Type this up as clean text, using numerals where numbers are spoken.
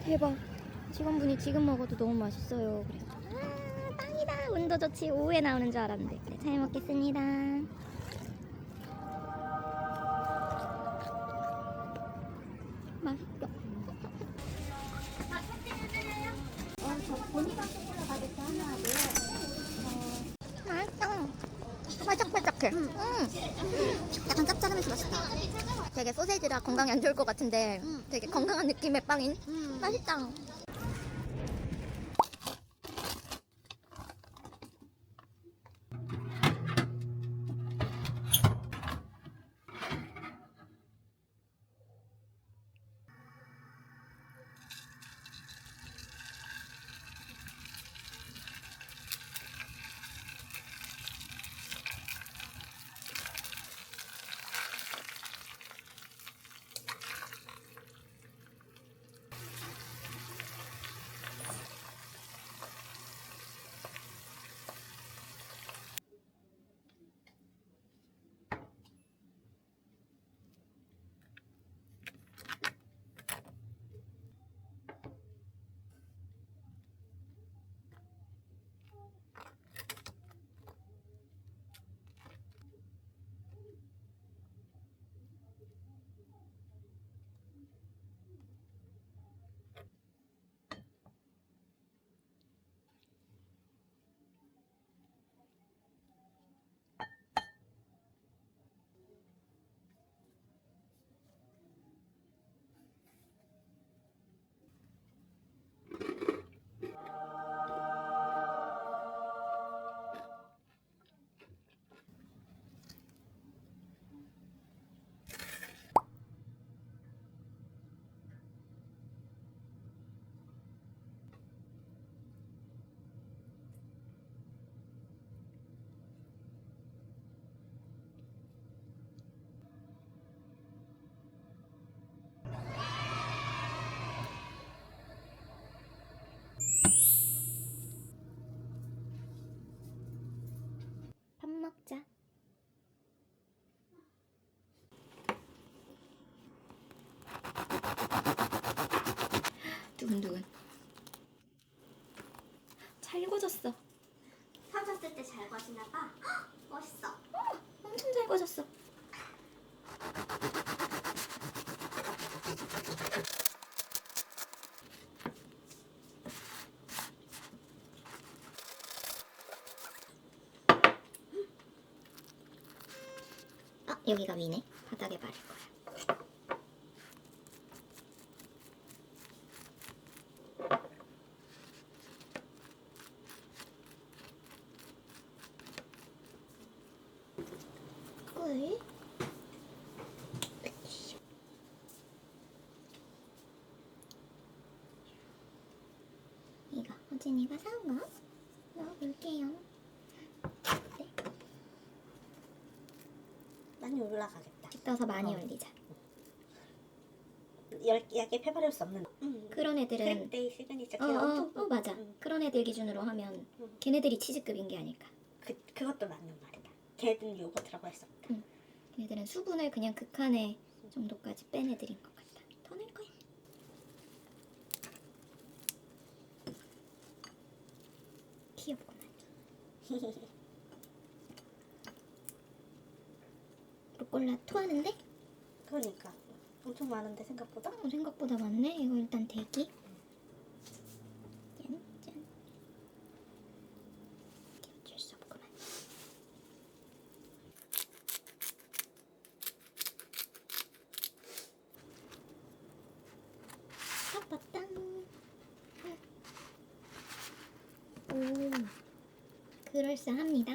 대박. 직원분이 지금 먹어도 너무 맛있어요. 그래서 빵이다. 운도 좋지. 오후에 나오는 줄 알았는데. 네, 잘 먹겠습니다. 맛있죠? 저 보니까 초콜릿 바게트 하나하고요. 맛있어. 바짝바짝해. 약간 짭짤하면서 맛있다. 되게 소세지라 건강에 안 좋을 것 같은데 되게 건강한 느낌의 빵인. 맛있다. 밥 먹자. 두근두근. 잘 익어졌어. 사오셨을 때 잘 거시나봐. 멋있어. 엄청 잘 익어졌어. 여기가 위네. 바닥에 바를 거야. 꿀. 이거 호진이가 사온 거 넣어볼게요. 네. 많이 올라가겠다. 떠서 많이 올리자. 얇게 펴바를 수 없는. 그런 애들은 크림데이 시그니처 걔 엄청. 맞아. 그런 애들 기준으로 하면 걔네들이 치즈급인 게 아닐까. 그것도 맞는 말이다. 걔는 요거트라고 했어. 걔네들은 수분을 그냥 극한의 정도까지 뺀 애들인 것 같다. 더 넣을 거야. 귀엽구만. 루꼴라 토하는데? 그러니까 엄청 많은데 생각보다. 생각보다 많네. 이거 일단 대기. 짠, 짠. 어쩔 수 없구만. 아빠땅. 오, 그럴싸합니다.